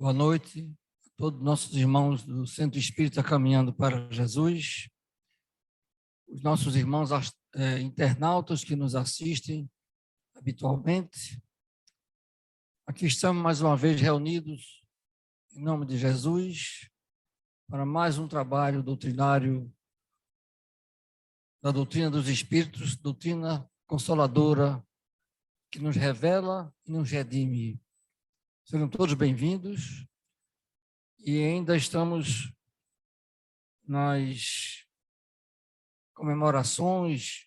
Boa noite a todos nossos irmãos do Centro Espírita Caminhando para Jesus, os nossos irmãos internautas que nos assistem habitualmente. Aqui estamos mais uma vez reunidos em nome de Jesus para mais um trabalho doutrinário da doutrina dos Espíritos, doutrina consoladora que nos revela e nos redime. Sejam todos bem-vindos e ainda estamos nas comemorações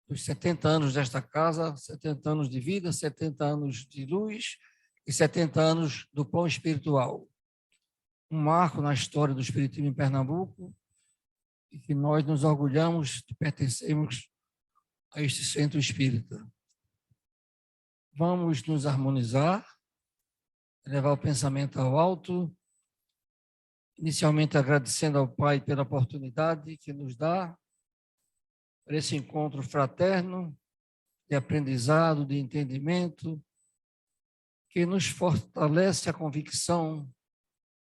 dos 70 anos desta casa, 70 anos de vida, 70 anos de luz e 70 anos do pão espiritual. Um marco na história do Espiritismo em Pernambuco e que nós nos orgulhamos de pertencermos a este centro espírita. Vamos nos harmonizar, levar o pensamento ao alto, inicialmente agradecendo ao Pai pela oportunidade que nos dá para esse encontro fraterno, de aprendizado, de entendimento, que nos fortalece a convicção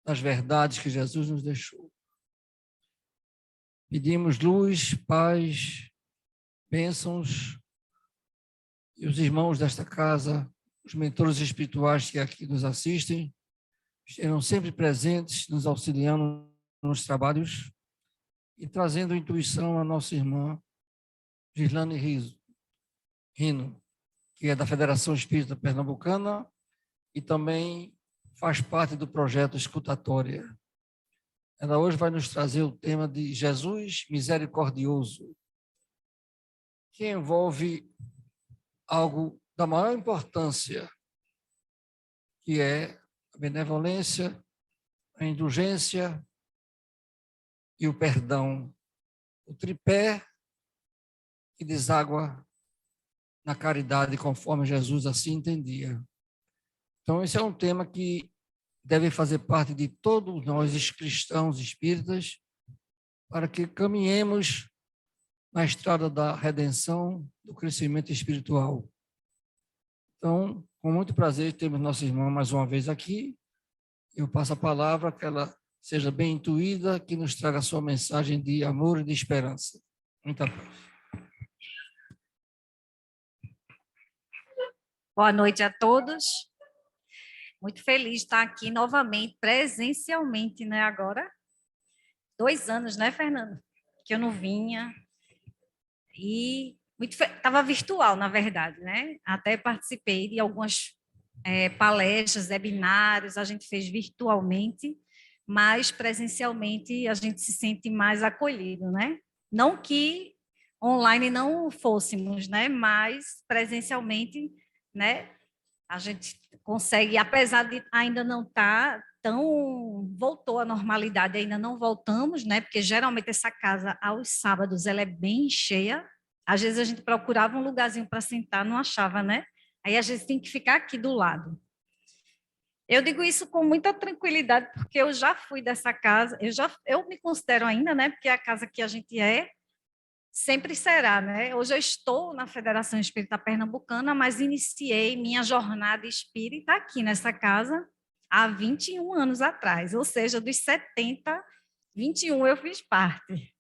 das verdades que Jesus nos deixou. Pedimos luz, paz, bênçãos, e os irmãos desta casa, os mentores espirituais que aqui nos assistem, estejam sempre presentes, nos auxiliando nos trabalhos e trazendo intuição à nossa irmã Gislane Rino, que é da Federação Espírita Pernambucana e também faz parte do projeto Escutatória. Ela hoje vai nos trazer o tema de Jesus Misericordioso, que envolve algo da maior importância, que é a benevolência, a indulgência e o perdão, o tripé que deságua na caridade conforme Jesus assim entendia. Então, esse é um tema que deve fazer parte de todos nós, os cristãos espíritas, para que caminhemos na estrada da redenção, do crescimento espiritual. Então, com muito prazer, temos nossa irmã mais uma vez aqui. Eu passo a palavra, que ela seja bem intuída, que nos traga a sua mensagem de amor e de esperança. Muita paz. Boa noite a todos. Muito feliz de estar aqui novamente, presencialmente, né, agora. 2 anos, né, Fernando? Que eu não vinha. E estava virtual, na verdade, né? Até participei de algumas palestras, webinários, a gente fez virtualmente, mas presencialmente a gente se sente mais acolhido, né? Não que online não fôssemos, né? Mas presencialmente, né? A gente consegue, apesar de ainda não estar voltou à normalidade, ainda não voltamos, né? Porque geralmente essa casa aos sábados ela é bem cheia. Às vezes a gente procurava um lugarzinho para sentar, não achava, né? Aí a gente tem que ficar aqui do lado. Eu digo isso com muita tranquilidade, porque eu já fui dessa casa, eu me considero ainda, né? Porque a casa que a gente sempre será, né? Hoje eu estou na Federação Espírita Pernambucana, mas iniciei minha jornada espírita aqui nessa casa há 21 anos atrás, ou seja, dos 70, 21 eu fiz parte.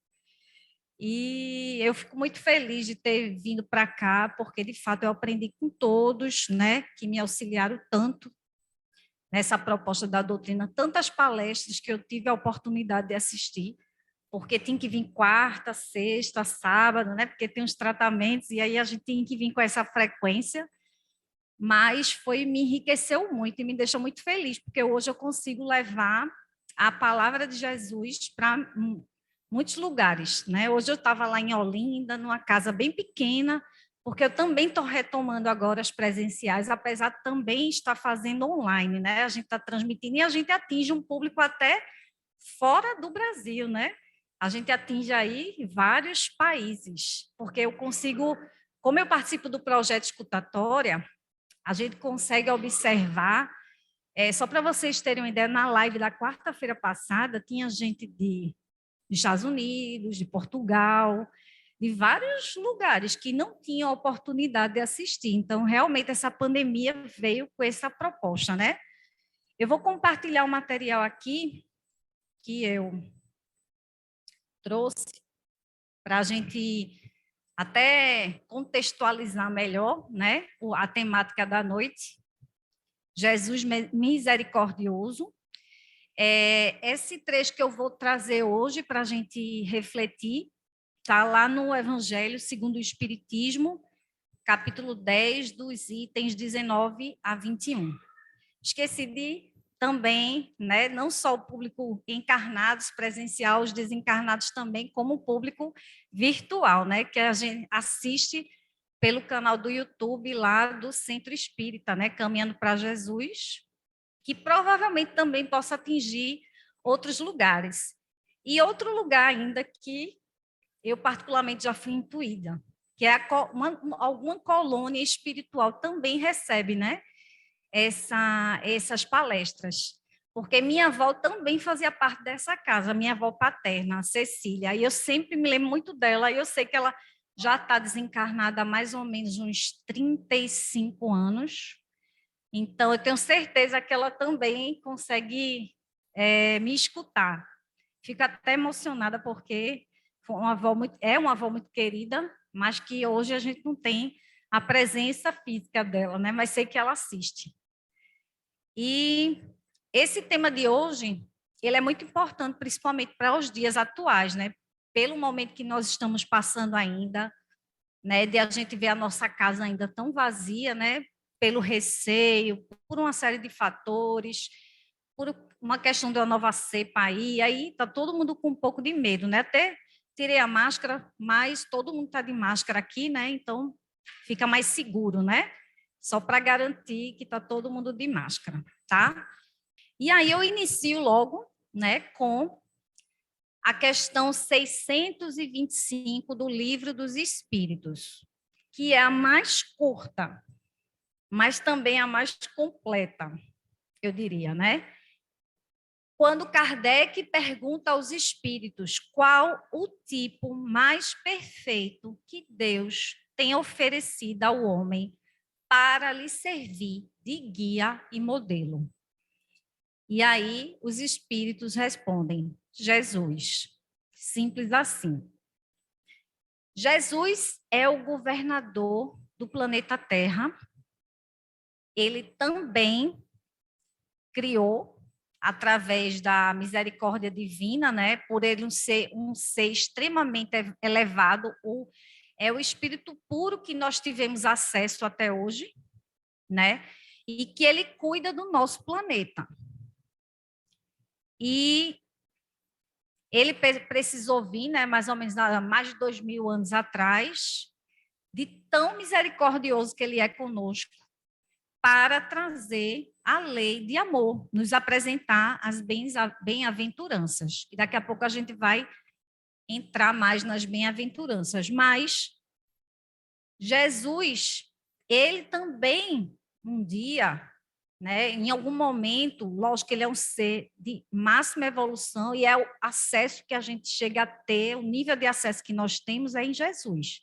E eu fico muito feliz de ter vindo para cá, porque de fato eu aprendi com todos, né, que me auxiliaram tanto nessa proposta da doutrina, tantas palestras que eu tive a oportunidade de assistir, porque tinha que vir quarta, sexta, sábado, né? Porque tem os tratamentos, e aí a gente tinha que vir com essa frequência, mas me enriqueceu muito e me deixou muito feliz, porque hoje eu consigo levar a palavra de Jesus para muitos lugares, né? Hoje eu estava lá em Olinda, numa casa bem pequena, porque eu também estou retomando agora as presenciais, apesar de também estar fazendo online, né? A gente está transmitindo e a gente atinge um público até fora do Brasil, né? A gente atinge aí vários países, porque eu consigo, como eu participo do projeto Escutatória, a gente consegue observar, só para vocês terem uma ideia, na live da quarta-feira passada, tinha gente dos Estados Unidos, de Portugal, de vários lugares que não tinham oportunidade de assistir. Então, realmente, essa pandemia veio com essa proposta, né? Eu vou compartilhar o material aqui que eu trouxe para a gente até contextualizar melhor, né, a temática da noite. Jesus misericordioso. Esse trecho que eu vou trazer hoje para a gente refletir está lá no Evangelho segundo o Espiritismo, capítulo 10, dos itens 19 a 21. Esqueci de também, né, não só o público encarnados, presencial, os desencarnados também, como o público virtual, né, que a gente assiste pelo canal do YouTube lá do Centro Espírita, né, Caminhando para Jesus, que provavelmente também possa atingir outros lugares. E outro lugar ainda que eu particularmente já fui intuída, que é alguma colônia espiritual também recebe, né, essas palestras. Porque minha avó também fazia parte dessa casa, minha avó paterna, a Cecília, e eu sempre me lembro muito dela, e eu sei que ela já está desencarnada há mais ou menos uns 35 anos, então eu tenho certeza que ela também consegue me escutar. Fico até emocionada porque é uma avó muito querida, mas que hoje a gente não tem a presença física dela, né? Mas sei que ela assiste. E esse tema de hoje, ele é muito importante, principalmente para os dias atuais, né? Pelo momento que nós estamos passando ainda, né? De a gente ver a nossa casa ainda tão vazia, né? Pelo receio, por uma série de fatores, por uma questão de uma nova cepa aí está todo mundo com um pouco de medo, né? Até tirei a máscara, mas todo mundo está de máscara aqui, né? Então fica mais seguro, né? Só para garantir que está todo mundo de máscara, tá? E aí eu inicio logo, né, com a questão 625 do Livro dos Espíritos, que é a mais curta, mas também a mais completa, eu diria, né? Quando Kardec pergunta aos espíritos qual o tipo mais perfeito que Deus tem oferecido ao homem para lhe servir de guia e modelo. E aí os espíritos respondem: Jesus. Simples assim. Jesus é o governador do planeta Terra. Ele também criou, através da misericórdia divina, né, por ele ser um ser extremamente elevado, é o espírito puro que nós tivemos acesso até hoje, né, e que ele cuida do nosso planeta. E ele precisou vir, né, mais ou menos há mais de 2000 anos atrás, de tão misericordioso que ele é conosco, para trazer a lei de amor, nos apresentar as bem-aventuranças. E daqui a pouco a gente vai entrar mais nas bem-aventuranças. Mas Jesus, ele também, um dia, né, em algum momento, lógico que ele é um ser de máxima evolução e é o acesso que a gente chega a ter, o nível de acesso que nós temos é em Jesus.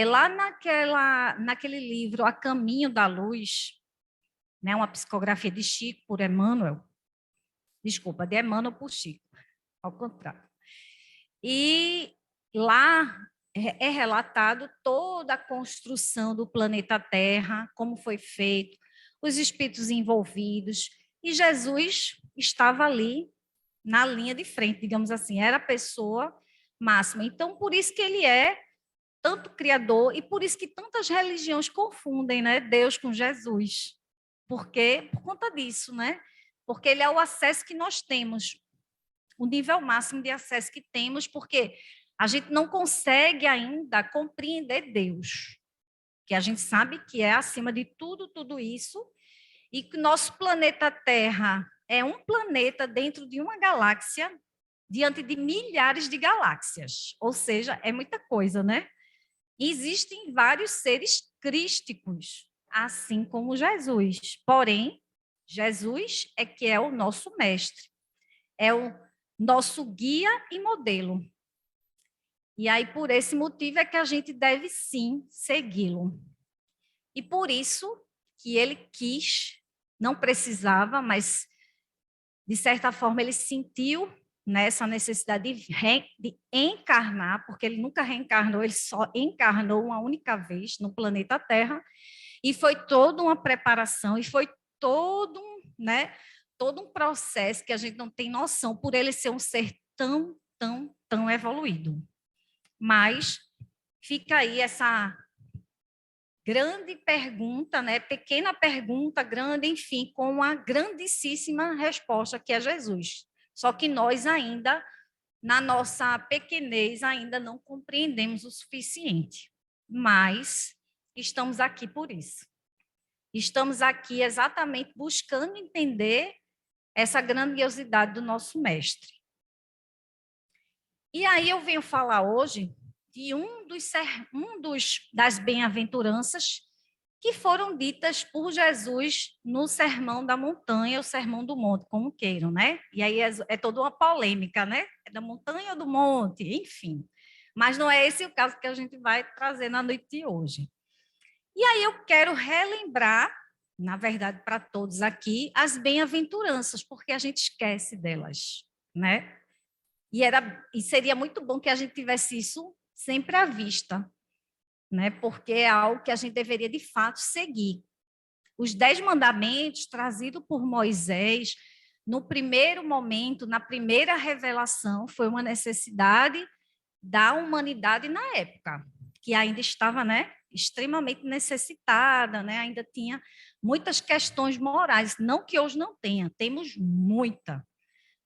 Lá naquele livro, A Caminho da Luz, né, uma psicografia de Chico por Emmanuel, desculpa, de Emmanuel por Chico, ao contrário. E lá é relatado toda a construção do planeta Terra, como foi feito, os espíritos envolvidos, e Jesus estava ali na linha de frente, digamos assim, era a pessoa máxima. Então, por isso que ele é tanto criador e por isso que tantas religiões confundem, né, Deus com Jesus. Porque por conta disso, né? Porque ele é o acesso que nós temos, o nível máximo de acesso que temos, porque a gente não consegue ainda compreender Deus, que a gente sabe que é acima de tudo isso, e que nosso planeta Terra é um planeta dentro de uma galáxia, diante de milhares de galáxias. Ou seja, é muita coisa, né? Existem vários seres crísticos, assim como Jesus. Porém, Jesus é que é o nosso mestre, é o nosso guia e modelo. E aí, por esse motivo, é que a gente deve sim segui-lo. E por isso que ele quis não precisava, mas, de certa forma, ele sentiu nessa necessidade de encarnar, porque ele nunca reencarnou, ele só encarnou uma única vez no planeta Terra, e foi toda uma preparação, e foi todo um processo que a gente não tem noção, por ele ser um ser tão evoluído. Mas fica aí essa grande pergunta, pequena pergunta, grande, enfim, com uma grandíssima resposta, que é Jesus. Só que nós ainda, na nossa pequenez, ainda não compreendemos o suficiente. Mas estamos aqui por isso. Estamos aqui exatamente buscando entender essa grandiosidade do nosso mestre. E aí eu venho falar hoje de das bem-aventuranças que foram ditas por Jesus no Sermão da Montanha, o Sermão do Monte, como queiram, né? E aí é toda uma polêmica, né? É da montanha ou do monte, enfim. Mas não é esse o caso que a gente vai trazer na noite de hoje. E aí eu quero relembrar, na verdade, para todos aqui, as bem-aventuranças, porque a gente esquece delas, né? E seria muito bom que a gente tivesse isso sempre à vista, né? Porque é algo que a gente deveria, de fato, seguir. Os 10 mandamentos trazidos por Moisés, no primeiro momento, na primeira revelação, foi uma necessidade da humanidade na época, que ainda estava, extremamente necessitada, ainda tinha muitas questões morais, não que hoje não tenha, temos muita,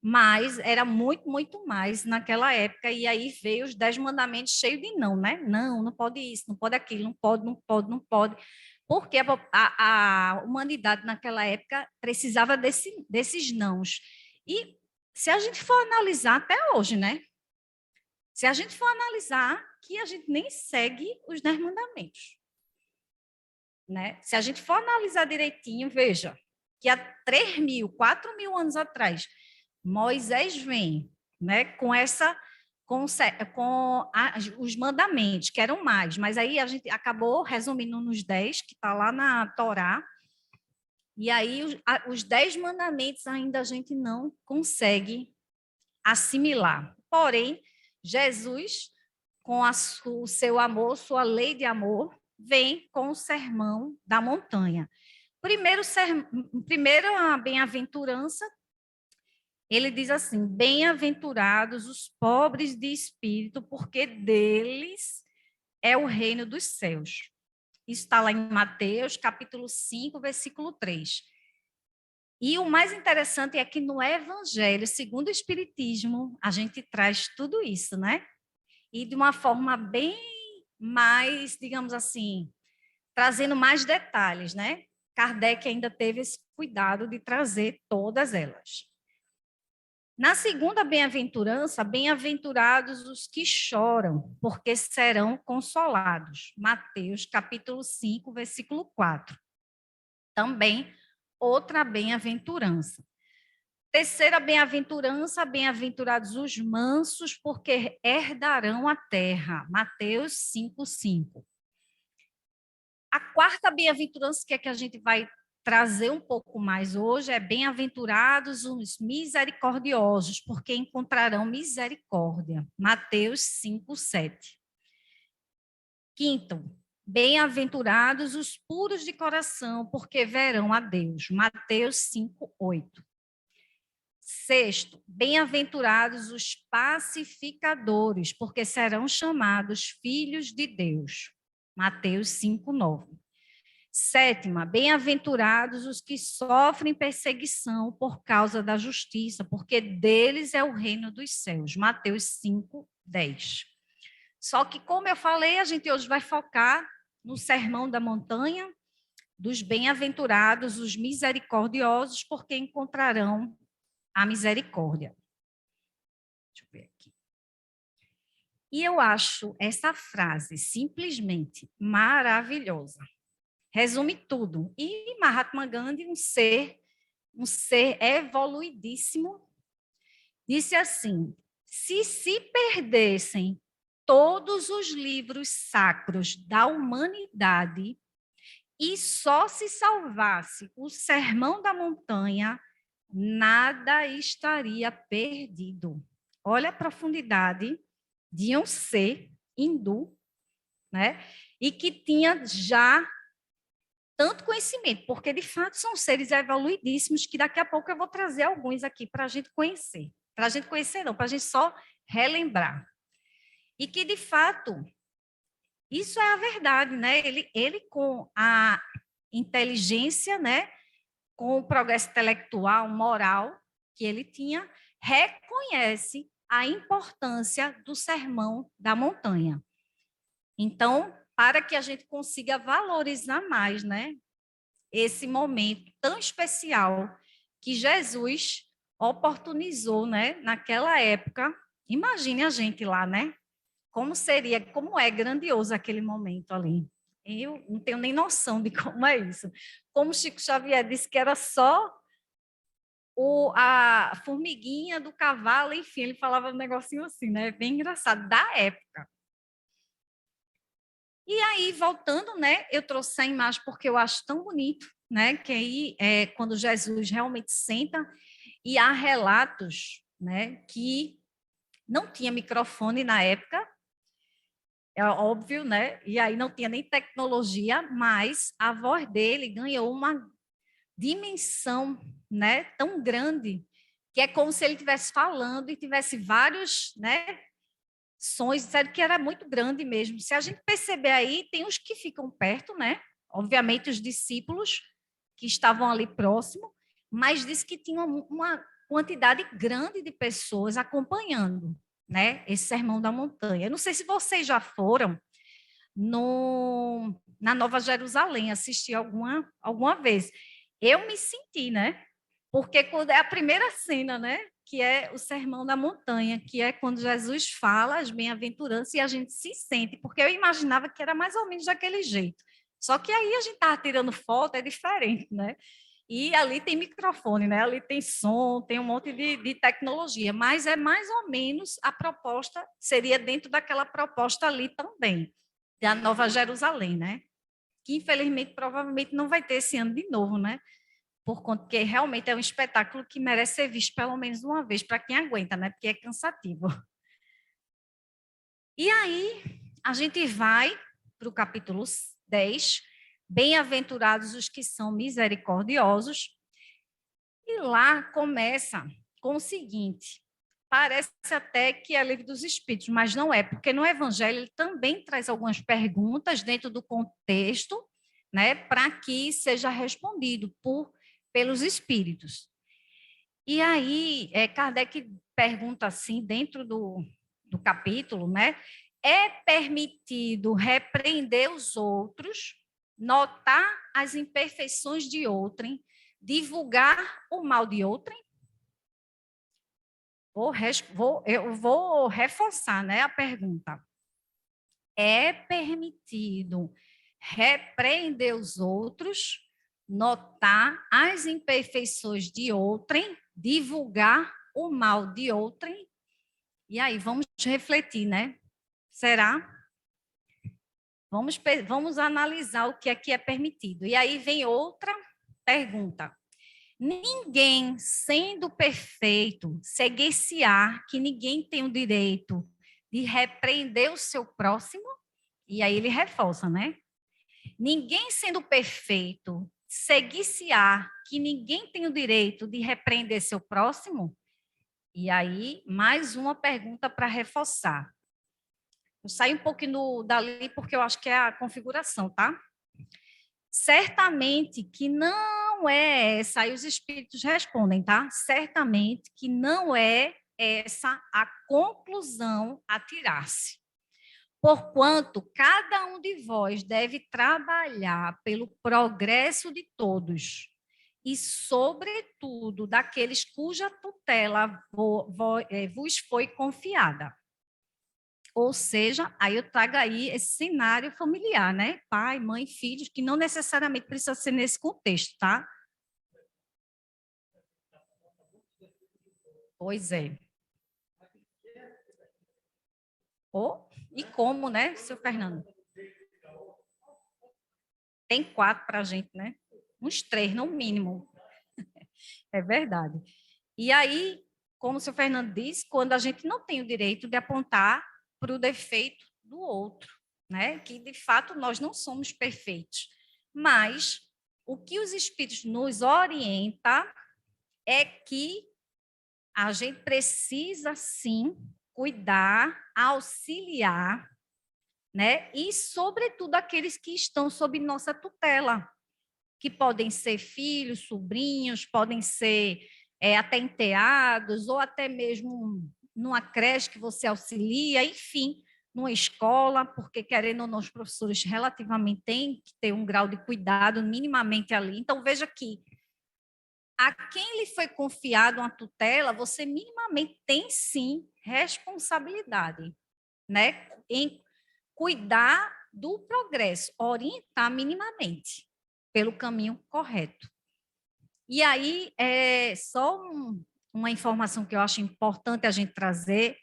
mas era muito mais naquela época, e aí veio os 10 mandamentos cheios de não, né? Não, não pode isso, não pode aquilo, não pode, porque a humanidade naquela época precisava desses nãos. E se a gente for analisar até hoje, né? Se a gente for analisar, que a gente nem segue os 10 mandamentos. Né? Se a gente for analisar direitinho, veja, que há 3.000, 4.000 anos atrás, Moisés vem, com os mandamentos, que eram mais, mas aí a gente acabou resumindo nos 10, que está lá na Torá, e aí os 10 mandamentos ainda a gente não consegue assimilar. Porém, Jesus, com o seu amor, sua lei de amor, vem com o sermão da montanha. Primeira bem-aventurança, ele diz assim: bem-aventurados os pobres de espírito, porque deles é o reino dos céus. Isso está lá em Mateus, capítulo 5, versículo 3. E o mais interessante é que no Evangelho, segundo o Espiritismo, a gente traz tudo isso, né? E de uma forma bem mais, digamos assim, trazendo mais detalhes, né? Kardec ainda teve esse cuidado de trazer todas elas. Na segunda bem-aventurança, bem-aventurados os que choram, porque serão consolados. Mateus, capítulo 5, versículo 4. Também outra bem-aventurança. Terceira bem-aventurança, bem-aventurados os mansos, porque herdarão a terra. Mateus 5:5. A quarta bem-aventurança, que é que a gente vai trazer um pouco mais hoje, é bem-aventurados os misericordiosos, porque encontrarão misericórdia. Mateus 5:7. Quinto, bem-aventurados os puros de coração, porque verão a Deus. Mateus 5:8. Sexto, bem-aventurados os pacificadores, porque serão chamados filhos de Deus. Mateus 5:9. Sétima, bem-aventurados os que sofrem perseguição por causa da justiça, porque deles é o reino dos céus. Mateus 5:10. Só que, como eu falei, a gente hoje vai focar no Sermão da Montanha, dos bem-aventurados, os misericordiosos, porque encontrarão a misericórdia. Deixa eu ver aqui. E eu acho essa frase simplesmente maravilhosa. Resume tudo. E Mahatma Gandhi, um ser evoluidíssimo, disse assim: se perdessem todos os livros sacros da humanidade e só se salvasse o Sermão da Montanha, nada estaria perdido. Olha a profundidade de um ser hindu, né? E que tinha já tanto conhecimento, porque de fato são seres evoluidíssimos que daqui a pouco eu vou trazer alguns aqui para a gente conhecer. Para a gente conhecer não, para a gente só relembrar. E que de fato isso é a verdade, né? Ele com a inteligência, né? Com o progresso intelectual, moral que ele tinha, reconhece a importância do Sermão da Montanha. Então, para que a gente consiga valorizar mais, né, esse momento tão especial que Jesus oportunizou, né, naquela época. Imagine a gente lá, né? Como seria, como é grandioso aquele momento ali. Eu não tenho nem noção de como é isso. Como Chico Xavier disse que era só a formiguinha do cavalo, enfim, ele falava um negocinho assim, né? Bem engraçado, da época. E aí, voltando, né, eu trouxe a imagem porque eu acho tão bonito, né, que aí é quando Jesus realmente senta e há relatos, né, que não tinha microfone na época, é óbvio, né, e aí não tinha nem tecnologia, mas a voz dele ganhou uma dimensão, né, tão grande, que é como se ele estivesse falando e tivesse vários, né, sons, disseram que era muito grande mesmo. Se a gente perceber aí, tem os que ficam perto, né? Obviamente os discípulos que estavam ali próximo, mas diz que tinha uma quantidade grande de pessoas acompanhando, né? Esse Sermão da Montanha. Eu não sei se vocês já foram na Nova Jerusalém assistir alguma vez. Eu me senti, né? Porque quando é a primeira cena, né? Que é o Sermão da Montanha, que é quando Jesus fala as bem-aventuranças e a gente se sente, porque eu imaginava que era mais ou menos daquele jeito. Só que aí a gente estava tirando foto, é diferente, né? E ali tem microfone, né? Ali tem som, tem um monte de tecnologia, mas é mais ou menos a proposta, seria dentro daquela proposta ali também, da Nova Jerusalém, né? Que infelizmente provavelmente não vai ter esse ano de novo, né? Por conta que realmente é um espetáculo que merece ser visto pelo menos uma vez para quem aguenta, né? Porque é cansativo. E aí a gente vai para o capítulo 10, bem-aventurados os que são misericordiosos, e lá começa com o seguinte: parece até que é livro dos Espíritos, mas não é, porque no Evangelho ele também traz algumas perguntas dentro do contexto, né, para que seja respondido pelos Espíritos. E aí, Kardec pergunta assim, dentro do capítulo, né? É permitido repreender os outros, notar as imperfeições de outrem, divulgar o mal de outrem? Eu vou reforçar, né, a pergunta. É permitido repreender os outros, notar as imperfeições de outrem, divulgar o mal de outrem? E aí, vamos refletir, né? Será? Vamos analisar o que é permitido. E aí vem outra pergunta. Ninguém, sendo perfeito, seguir-se-á que ninguém tem o direito de repreender o seu próximo? E aí ele reforça, né? Ninguém sendo perfeito, seguir-se-á que ninguém tem o direito de repreender seu próximo? E aí, mais uma pergunta para reforçar. Eu saio um pouquinho dali porque eu acho que é a configuração, tá? Certamente que não é essa, aí os espíritos respondem, tá? Certamente que não é essa a conclusão a tirar-se. Porquanto cada um de vós deve trabalhar pelo progresso de todos, e, sobretudo, daqueles cuja tutela vos foi confiada. Ou seja, aí eu trago aí esse cenário familiar, né? Pai, mãe, filhos, que não necessariamente precisa ser nesse contexto, tá? Pois é. Oh, e como, né, seu Fernando? tem 4 para a gente, né? Uns 3, no mínimo. É verdade. E aí, como o senhor Fernando disse, quando a gente não tem o direito de apontar para o defeito do outro, né? Que, de fato, nós não somos perfeitos. Mas o que os espíritos nos orientam é que a gente precisa, sim, cuidar, auxiliar, né? E, sobretudo, aqueles que estão sob nossa tutela, que podem ser filhos, sobrinhos, podem ser até enteados, ou até mesmo numa creche que você auxilia, enfim, numa escola, porque, querendo ou não, os professores relativamente têm que ter um grau de cuidado minimamente ali. Então, veja que a quem lhe foi confiado uma tutela, você minimamente tem, sim, responsabilidade, né? Em cuidar do progresso, orientar minimamente pelo caminho correto. E aí, só uma informação que eu acho importante a gente trazer: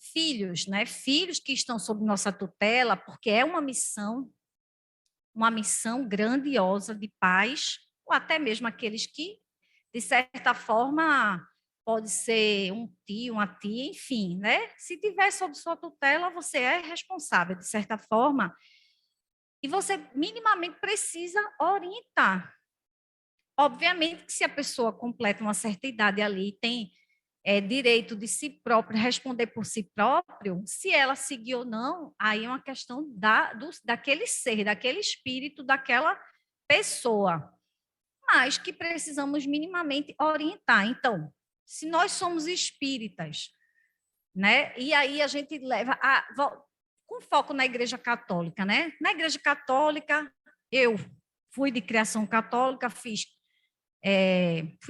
filhos, né? Filhos que estão sob nossa tutela, porque é uma missão grandiosa de pais, ou até mesmo aqueles que, de certa forma, pode ser um tio, uma tia, enfim, né? Se tiver sob sua tutela, você é responsável, de certa forma, e você minimamente precisa orientar. Obviamente que se a pessoa completa uma certa idade ali, tem direito de si próprio, responder por si próprio, se ela seguir ou não, aí é uma questão daquele ser, daquele espírito, daquela pessoa, mas que precisamos minimamente orientar. Então, se nós somos espíritas, né, e aí a gente leva com foco na Igreja Católica, né? Na Igreja Católica, eu fui de criação católica, fui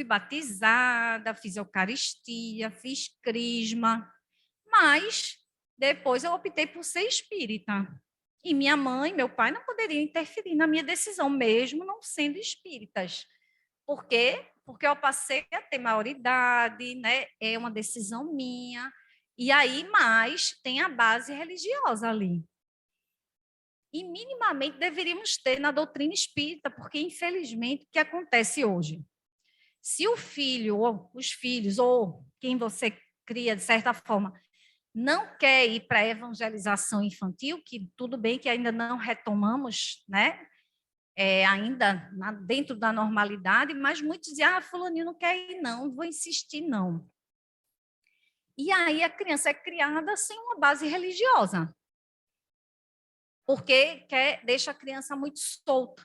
batizada, fiz Eucaristia, fiz crisma, mas depois eu optei por ser espírita. E minha mãe, meu pai não poderiam interferir na minha decisão, mesmo não sendo espíritas. Por quê? Porque eu passei a ter maioridade, né? É uma decisão minha. E aí, mais tem a base religiosa ali. E minimamente deveríamos ter na doutrina espírita, porque infelizmente o que acontece hoje? Se o filho, ou os filhos, ou quem você cria, de certa forma, não quer ir para a evangelização infantil, que tudo bem que ainda não retomamos, né? Ainda dentro da normalidade, mas muitos dizem, fulaninho não quer ir não vou insistir não. E aí a criança é criada sem uma base religiosa, porque deixa a criança muito solta.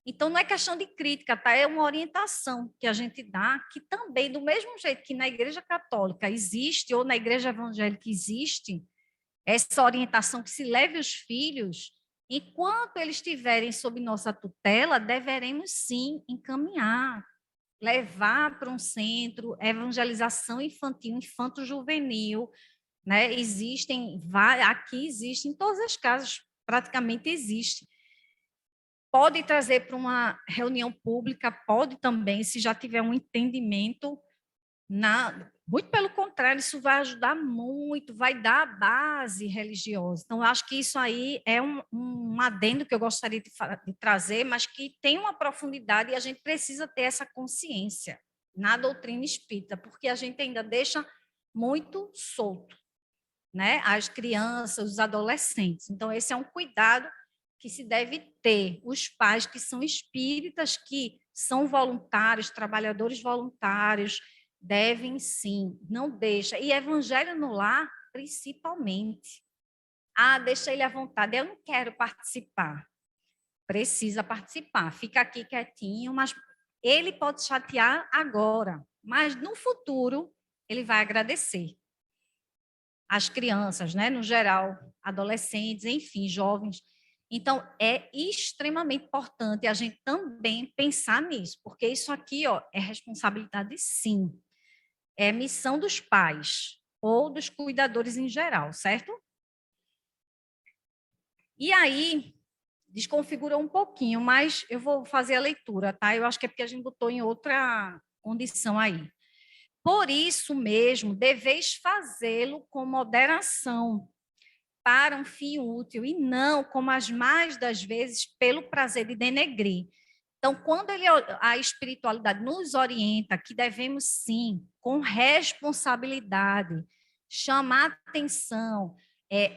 Então, não é questão de crítica, tá? É uma orientação que a gente dá, que também, do mesmo jeito que na Igreja Católica existe, ou na Igreja Evangélica existe, essa orientação que se leve os filhos, enquanto eles estiverem sob nossa tutela, deveremos sim encaminhar, levar para um centro, evangelização infantil, infanto-juvenil, né? Aqui existem, em todas as casas praticamente existe. Pode trazer para uma reunião pública, pode também, se já tiver um entendimento. Muito pelo contrário, isso vai ajudar muito, vai dar a base religiosa. Então, acho que isso aí é um adendo que eu gostaria de trazer, mas que tem uma profundidade e a gente precisa ter essa consciência na doutrina espírita, porque a gente ainda deixa muito solto, né? As crianças, os adolescentes. Então, esse é um cuidado que se deve ter. Os pais que são espíritas, que são voluntários, trabalhadores voluntários, devem sim, não deixa. E evangelho no lar, principalmente. Deixa ele à vontade, eu não quero participar. Precisa participar, fica aqui quietinho, mas ele pode chatear agora, mas no futuro ele vai agradecer. As crianças, né, no geral, adolescentes, enfim, jovens. Então, é extremamente importante a gente também pensar nisso, porque isso aqui, ó, é responsabilidade, sim. É missão dos pais ou dos cuidadores em geral, certo? E aí, desconfigurou um pouquinho, mas eu vou fazer a leitura, tá? Eu acho que é porque a gente botou em outra condição aí. Por isso mesmo, deveis fazê-lo com moderação, para um fim útil e não, como as mais das vezes, pelo prazer de denegrir. Então, quando a espiritualidade nos orienta que devemos, sim, com responsabilidade, chamar atenção,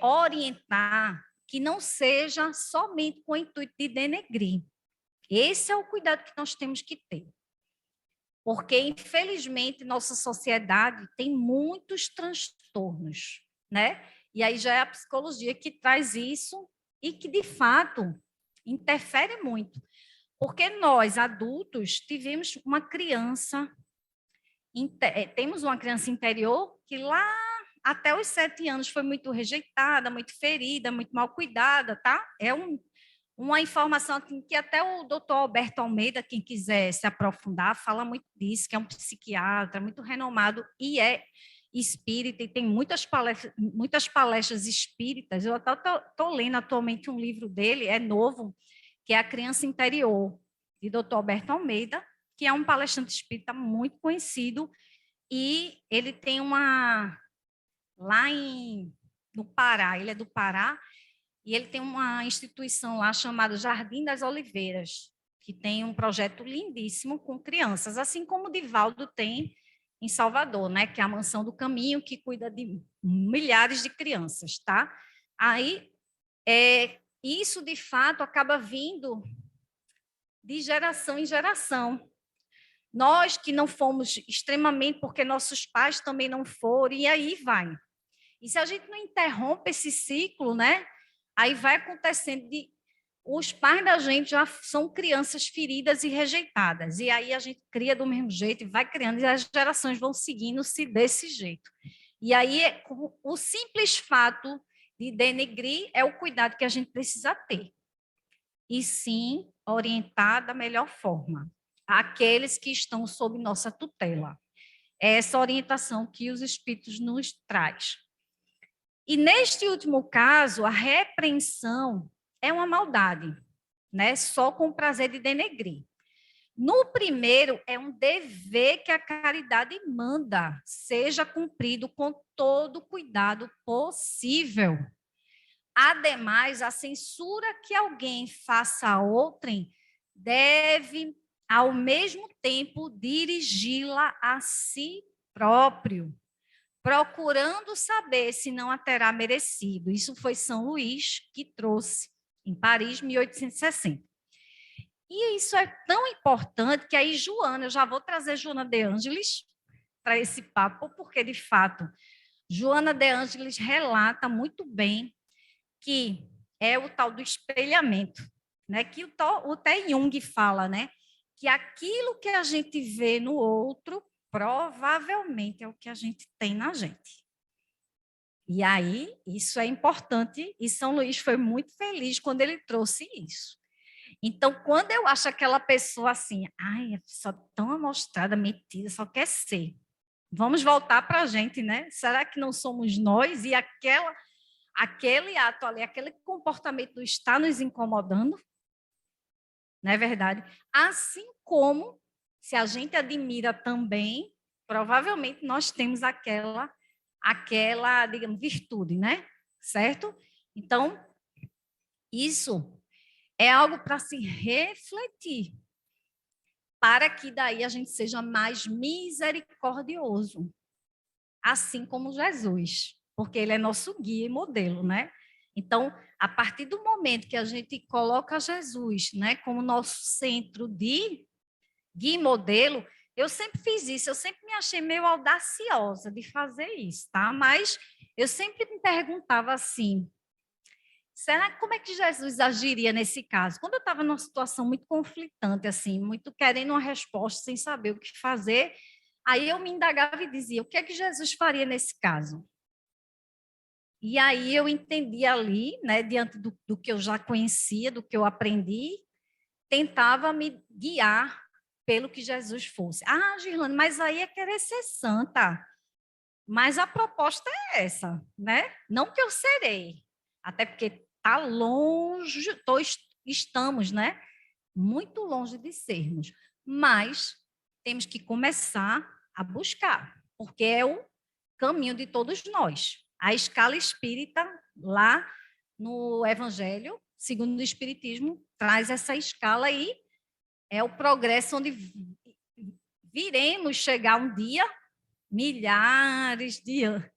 orientar, que não seja somente com o intuito de denegrir. Esse é o cuidado que nós temos que ter. Porque, infelizmente, nossa sociedade tem muitos transtornos, né? E aí já é a psicologia que traz isso e que, de fato, interfere muito. Porque nós, adultos, temos uma criança interior que lá até os 7 anos foi muito rejeitada, muito ferida, muito mal cuidada, tá? Uma informação que até o doutor Alberto Almeida, quem quiser se aprofundar, fala muito disso, que é um psiquiatra muito renomado e é espírita e tem muitas palestras espíritas. Eu até estou lendo atualmente um livro dele, é novo, que é A Criança Interior, de doutor Alberto Almeida, que é um palestrante espírita muito conhecido, e ele tem no Pará, ele é do Pará, e ele tem uma instituição lá chamada Jardim das Oliveiras, que tem um projeto lindíssimo com crianças, assim como o Divaldo tem em Salvador, né, que é a Mansão do Caminho, que cuida de milhares de crianças, tá? Aí, isso, de fato, acaba vindo de geração em geração. Nós que não fomos extremamente, porque nossos pais também não foram, e aí vai. E se a gente não interrompe esse ciclo, né? Aí vai acontecendo os pais da gente já são crianças feridas e rejeitadas. E aí a gente cria do mesmo jeito e vai criando, e as gerações vão seguindo-se desse jeito. E aí o simples fato de denegrir é o cuidado que a gente precisa ter. E sim, orientar da melhor forma aqueles que estão sob nossa tutela. É essa orientação que os espíritos nos traz. E neste último caso, a repreensão é uma maldade, né? Só com o prazer de denegrir. No primeiro, é um dever que a caridade manda, seja cumprido com todo o cuidado possível. Ademais, a censura que alguém faça a outrem deve, ao mesmo tempo, dirigi-la a si próprio, procurando saber se não a terá merecido. Isso foi São Luís que trouxe, em Paris, 1860. E isso é tão importante que aí Joana, eu já vou trazer Joana de Ângeles para esse papo, porque, de fato, Joana de Ângeles relata muito bem que é o tal do espelhamento, né? Que o Té Jung fala, né? Que aquilo que a gente vê no outro provavelmente é o que a gente tem na gente. E aí, isso é importante, e São Luís foi muito feliz quando ele trouxe isso. Então, quando eu acho aquela pessoa assim, ai, a pessoa tão amostrada, metida, só quer ser. Vamos voltar para a gente, né? Será que não somos nós? E aquele ato ali, aquele comportamento está nos incomodando? Não é verdade? Assim como, se a gente admira também, provavelmente nós temos aquela, digamos, virtude, né? Certo? Então, isso é algo para se refletir, para que daí a gente seja mais misericordioso, assim como Jesus, porque ele é nosso guia e modelo, né? Então, a partir do momento que a gente coloca Jesus, né, como nosso centro de guia e modelo, eu sempre fiz isso, eu sempre me achei meio audaciosa de fazer isso, tá? Mas eu sempre me perguntava assim, como é que Jesus agiria nesse caso? Quando eu estava numa situação muito conflitante, assim, muito querendo uma resposta, sem saber o que fazer, aí eu me indagava e dizia, o que é que Jesus faria nesse caso? E aí eu entendi ali, né, diante do que eu já conhecia, do que eu aprendi, tentava me guiar pelo que Jesus fosse. Ah, Girlane, mas aí é querer ser santa. Mas a proposta é essa, né? Não que eu serei, até porque está longe, estamos, né? Muito longe de sermos. Mas temos que começar a buscar, porque é o caminho de todos nós. A escala espírita Lá no Evangelho, segundo o Espiritismo, traz essa escala aí, é o progresso onde viremos chegar um dia, milhares de anos,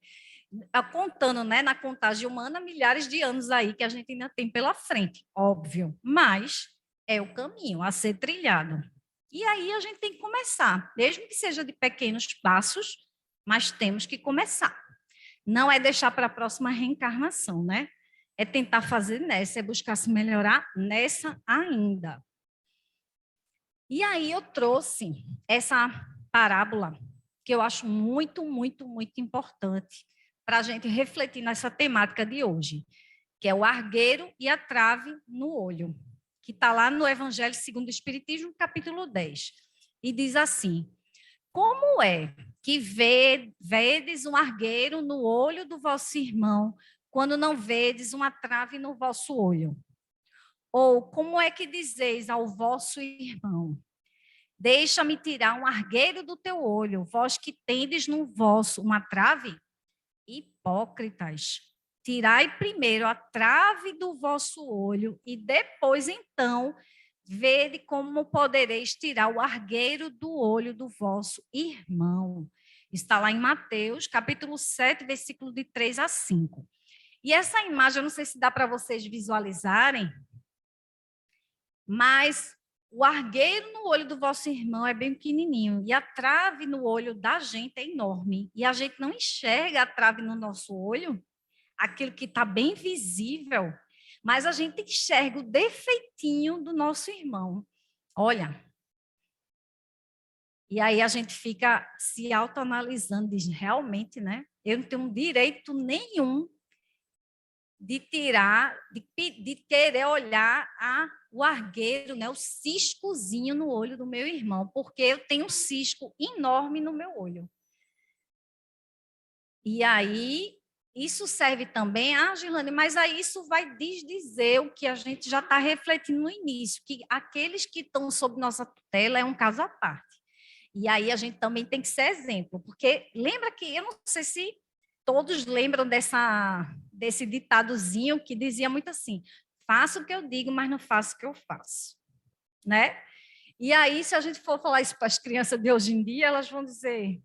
contando, né, na contagem humana, milhares de anos aí que a gente ainda tem pela frente, óbvio, mas é o caminho a ser trilhado. E aí a gente tem que começar, mesmo que seja de pequenos passos, mas temos que começar. Não é deixar para a próxima reencarnação, né? É tentar fazer nessa, é buscar se melhorar nessa ainda. E aí eu trouxe essa parábola que eu acho muito, muito, muito importante para a gente refletir nessa temática de hoje, que é o argueiro e a trave no olho, que está lá no Evangelho segundo o Espiritismo, capítulo 10. E diz assim: como é que vedes um argueiro no olho do vosso irmão, quando não vedes uma trave no vosso olho? Ou como é que dizeis ao vosso irmão: deixa-me tirar um argueiro do teu olho, vós que tendes no vosso uma trave? Hipócritas, tirai primeiro a trave do vosso olho e depois, então, vede como podereis tirar o argueiro do olho do vosso irmão. Está lá em Mateus, capítulo 7, versículo de 3 a 5. E essa imagem, eu não sei se dá para vocês visualizarem, mas o argueiro no olho do vosso irmão é bem pequenininho e a trave no olho da gente é enorme. E a gente não enxerga a trave no nosso olho, aquilo que está bem visível, mas a gente enxerga o defeitinho do nosso irmão. Olha, e aí a gente fica se autoanalisando, diz, realmente, né? Eu não tenho direito nenhum de tirar, de querer olhar o argueiro, né, o ciscozinho no olho do meu irmão, porque eu tenho um cisco enorme no meu olho. E aí, isso serve também, Gilane, mas aí isso vai desdizer o que a gente já está refletindo no início, que aqueles que estão sob nossa tutela é um caso à parte. E aí a gente também tem que ser exemplo, porque lembra que, eu não sei se todos lembram desse ditadozinho que dizia muito assim, faço o que eu digo, mas não faço o que eu faço, né? E aí, se a gente for falar isso para as crianças de hoje em dia, elas vão dizer,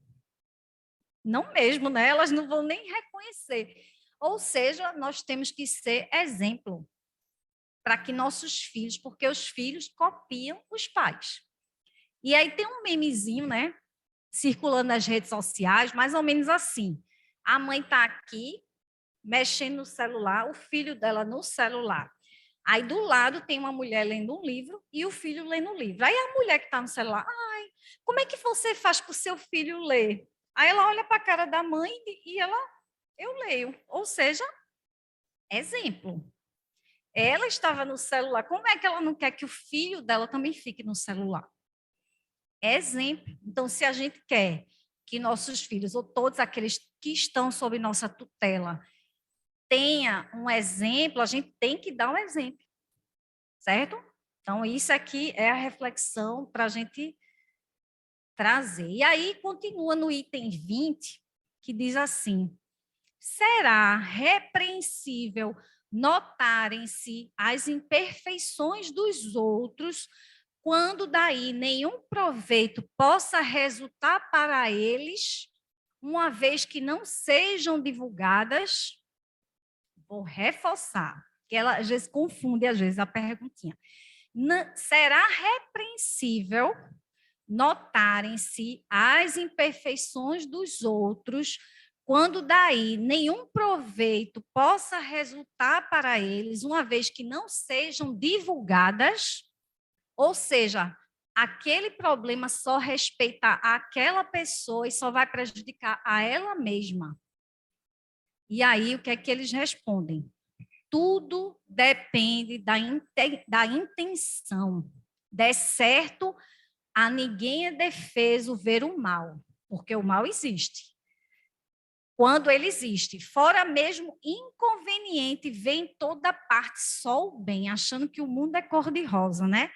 não mesmo, né? Elas não vão nem reconhecer. Ou seja, nós temos que ser exemplo para que nossos filhos, porque os filhos copiam os pais. E aí tem um memezinho, né? Circulando nas redes sociais, mais ou menos assim. A mãe está aqui, mexendo no celular, o filho dela no celular. Aí do lado tem uma mulher lendo um livro e o filho lendo um livro. Aí a mulher que está no celular, ai, como é que você faz para o seu filho ler? Aí ela olha para a cara da mãe e ela, eu leio. Ou seja, exemplo. Ela estava no celular, como é que ela não quer que o filho dela também fique no celular? Exemplo. Então, se a gente quer que nossos filhos, ou todos aqueles que estão sob nossa tutela, tenha um exemplo, a gente tem que dar um exemplo, certo? Então, isso aqui é a reflexão para a gente trazer. E aí, continua no item 20, que diz assim: será repreensível notarem-se as imperfeições dos outros, quando daí nenhum proveito possa resultar para eles, uma vez que não sejam divulgadas? Vou reforçar, que ela às vezes confunde às vezes a perguntinha. Será repreensível notarem-se as imperfeições dos outros, quando daí nenhum proveito possa resultar para eles, uma vez que não sejam divulgadas? Ou seja, aquele problema só respeita aquela pessoa e só vai prejudicar a ela mesma. E aí, o que é que eles respondem? Tudo depende da intenção. De certo, a ninguém é defeso ver o mal, porque o mal existe. Quando ele existe, fora mesmo inconveniente, vem em toda parte só o bem, achando que o mundo é cor-de-rosa, né?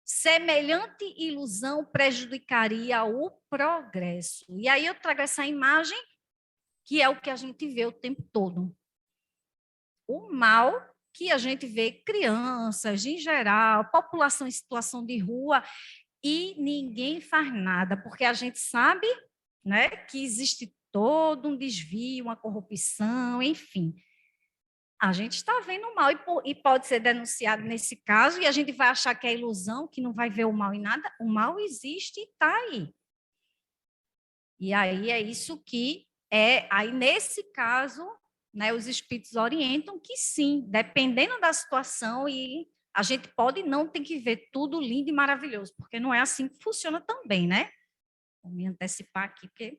Semelhante ilusão prejudicaria o progresso. E aí eu trago essa imagem, que é o que a gente vê o tempo todo. o mal que a gente vê crianças, em geral, população em situação de rua, e ninguém faz nada, porque a gente sabe, né, que existe todo um desvio, uma corrupção, enfim. A gente está vendo o mal e pode ser denunciado nesse caso, e a gente vai achar que é ilusão, que não vai ver o mal em nada. O mal existe e está aí. E aí é isso que é. Aí, nesse caso, né, os espíritos orientam que sim, dependendo da situação, e a gente pode não ter que ver tudo lindo e maravilhoso, porque não é assim que funciona também, né? Vou me antecipar aqui, porque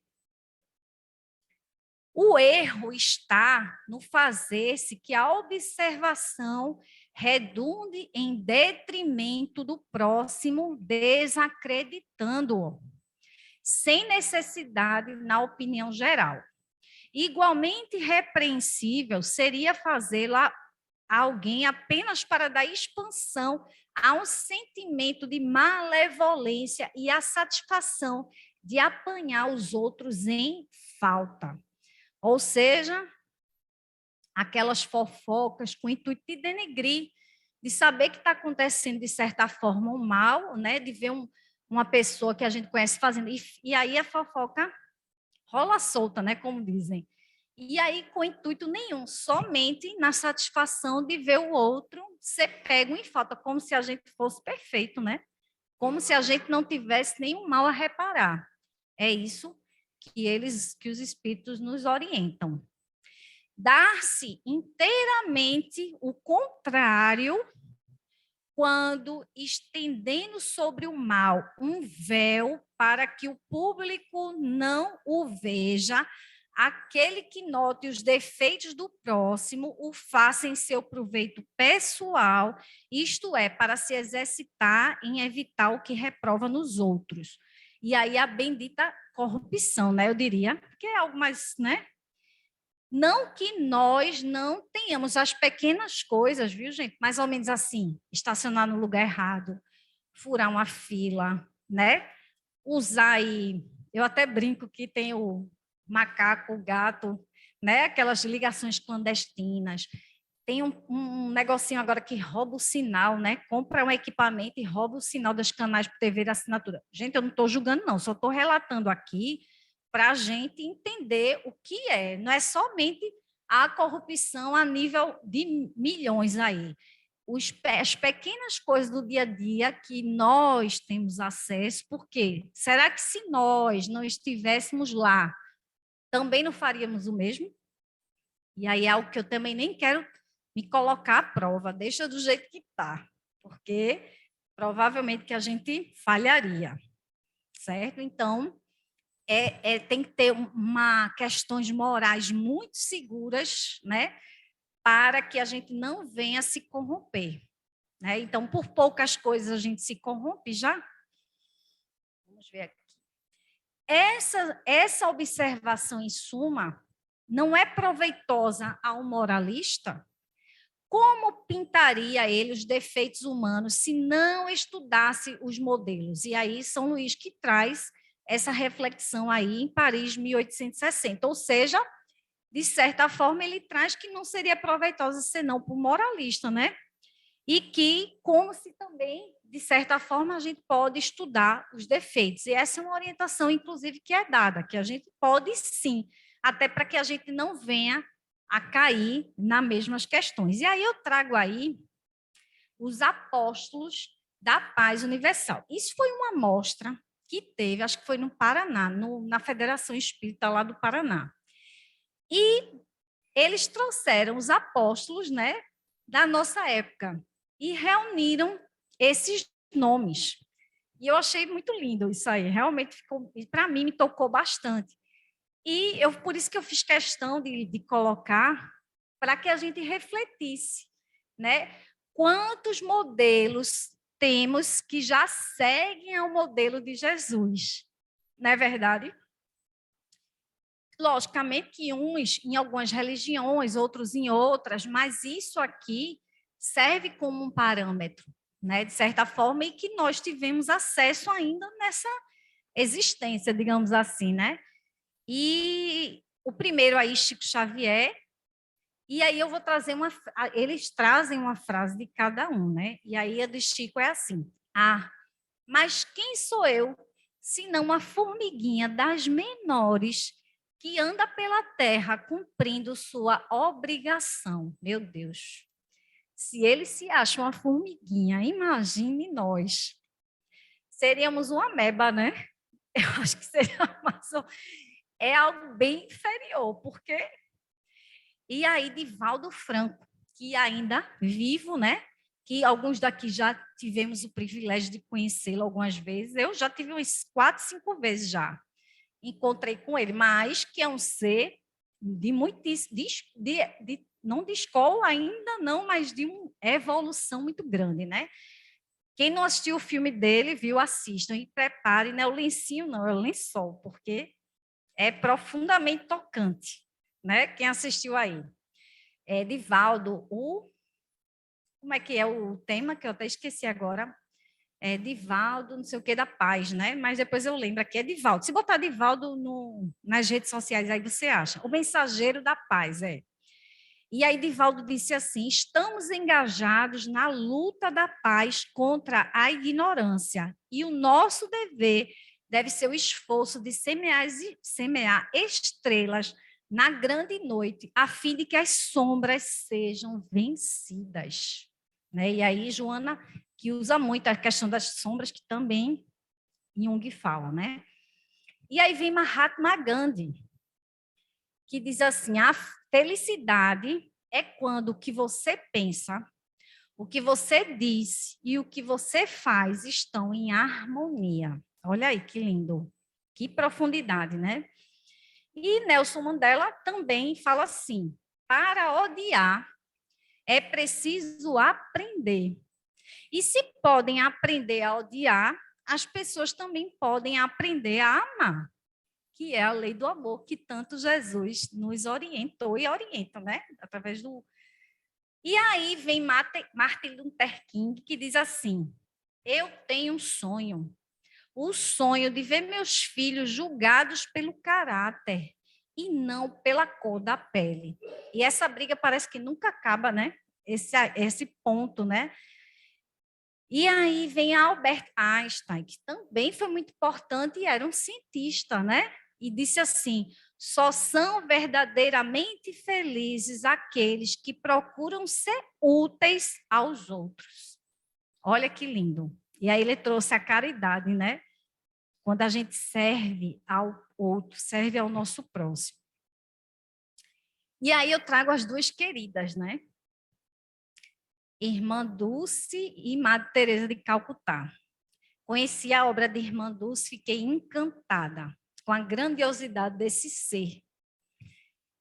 o erro está no fazer-se que a observação redunde em detrimento do próximo, desacreditando-o, sem necessidade na opinião geral. Igualmente repreensível seria fazê-la alguém apenas para dar expansão a um sentimento de malevolência e a satisfação de apanhar os outros em falta. Ou seja, aquelas fofocas com o intuito de denegrir, de saber que está acontecendo de certa forma um mal, né? De ver uma pessoa que a gente conhece fazendo, e aí a fofoca rola solta, né? Como dizem. E aí, com intuito nenhum, somente na satisfação de ver o outro ser pego em falta, como se a gente fosse perfeito, né? Como se a gente não tivesse nenhum mal a reparar. É isso que os espíritos nos orientam. Dar-se inteiramente o contrário quando estendendo sobre o mal um véu para que o público não o veja, aquele que note os defeitos do próximo o faça em seu proveito pessoal, isto é, para se exercitar em evitar o que reprova nos outros. E aí a bendita corrupção, né? Eu diria, que é algo mais, né? Não que nós não tenhamos as pequenas coisas, viu, gente? Mais ou menos assim, estacionar no lugar errado, furar uma fila, né? Usar aí, eu até brinco que tem o macaco, o gato, né? Aquelas ligações clandestinas. Tem um negocinho agora que rouba o sinal, né? Compra um equipamento e rouba o sinal das canais por TV da assinatura. Gente, eu não estou julgando, não, só estou relatando aqui para a gente entender o que é. Não é somente a corrupção a nível de milhões aí. As pequenas coisas do dia a dia que nós temos acesso, por quê? Será que se nós não estivéssemos lá, também não faríamos o mesmo? E aí é algo que eu também nem quero me colocar à prova, deixa do jeito que está, porque provavelmente que a gente falharia, certo? Então, tem que ter questões morais muito seguras, né, para que a gente não venha se corromper. Né? Então, por poucas coisas a gente se corrompe já. Vamos ver aqui. Essa observação, em suma, não é proveitosa ao moralista? Como pintaria ele os defeitos humanos se não estudasse os modelos? E aí São Luís que traz essa reflexão aí em Paris, 1860. Ou seja, de certa forma, ele traz que não seria proveitosa senão para o moralista, né? E que, como se também, de certa forma, a gente pode estudar os defeitos. E essa é uma orientação, inclusive, que é dada, que a gente pode sim, até para que a gente não venha a cair nas mesmas questões. E aí eu trago aí os apóstolos da paz universal. Isso foi uma mostra que teve, acho que foi no Paraná, na Federação Espírita lá do Paraná. E eles trouxeram os apóstolos, né, da nossa época e reuniram esses nomes. E eu achei muito lindo isso aí, realmente ficou, para mim, me tocou bastante. E por isso que eu fiz questão de colocar para que a gente refletisse, né? Quantos modelos temos que já seguem ao modelo de Jesus, não é verdade? Logicamente que uns em algumas religiões, outros em outras, mas isso aqui serve como um parâmetro, né, de certa forma, e que nós tivemos acesso ainda nessa existência, digamos assim, né? E o primeiro aí, Chico Xavier, E aí eu vou trazer eles trazem uma frase de cada um, né? E aí a de Chico é assim: ah, mas quem sou eu, senão uma formiguinha das menores que anda pela terra cumprindo sua obrigação? Meu Deus. Se ele se acha uma formiguinha, imagine nós. Seríamos uma ameba, né? Eu acho que seria é algo bem inferior, porque e aí Divaldo Franco, que ainda vivo, né? Que alguns daqui já tivemos o privilégio de conhecê-lo algumas vezes. Eu já tive umas 4, 5 vezes já. Encontrei com ele, mas que é um ser de muitíssimo, não de escola ainda não, mas de uma evolução muito grande, né? Quem não assistiu o filme dele, viu, assistam e prepare, não é o lencinho não, é o lençol, porque é profundamente tocante, né? Quem assistiu aí. Divaldo, como é que é o tema, que eu até esqueci agora? Divaldo, não sei o que, da paz, né? Mas depois eu lembro aqui, é Divaldo. Se botar Divaldo nas redes sociais, aí você acha. O mensageiro da paz, E aí Divaldo disse assim: estamos engajados na luta da paz contra a ignorância. E o nosso dever deve ser o esforço de semear estrelas na grande noite, a fim de que as sombras sejam vencidas. Né? E aí, Joana, que usa muito a questão das sombras, que também Jung fala, né? E aí vem Mahatma Gandhi, que diz assim: a felicidade é quando o que você pensa, o que você diz e o que você faz estão em harmonia. Olha aí que lindo, que profundidade, né? E Nelson Mandela também fala assim: para odiar é preciso aprender. E se podem aprender a odiar, as pessoas também podem aprender a amar, que é a lei do amor que tanto Jesus nos orientou e orienta, né? Através do. E aí vem Martin Luther King, que diz assim: eu tenho um sonho, o sonho de ver meus filhos julgados pelo caráter e não pela cor da pele. E essa briga parece que nunca acaba, né? Esse ponto, né? E aí vem Albert Einstein, que também foi muito importante e era um cientista, né? E disse assim: só são verdadeiramente felizes aqueles que procuram ser úteis aos outros. Olha que lindo. E aí ele trouxe a caridade, né? Quando a gente serve ao outro, serve ao nosso próximo. E aí eu trago as duas queridas, né? Irmã Dulce e Madre Teresa de Calcutá. Conheci a obra de Irmã Dulce, fiquei encantada com a grandiosidade desse ser.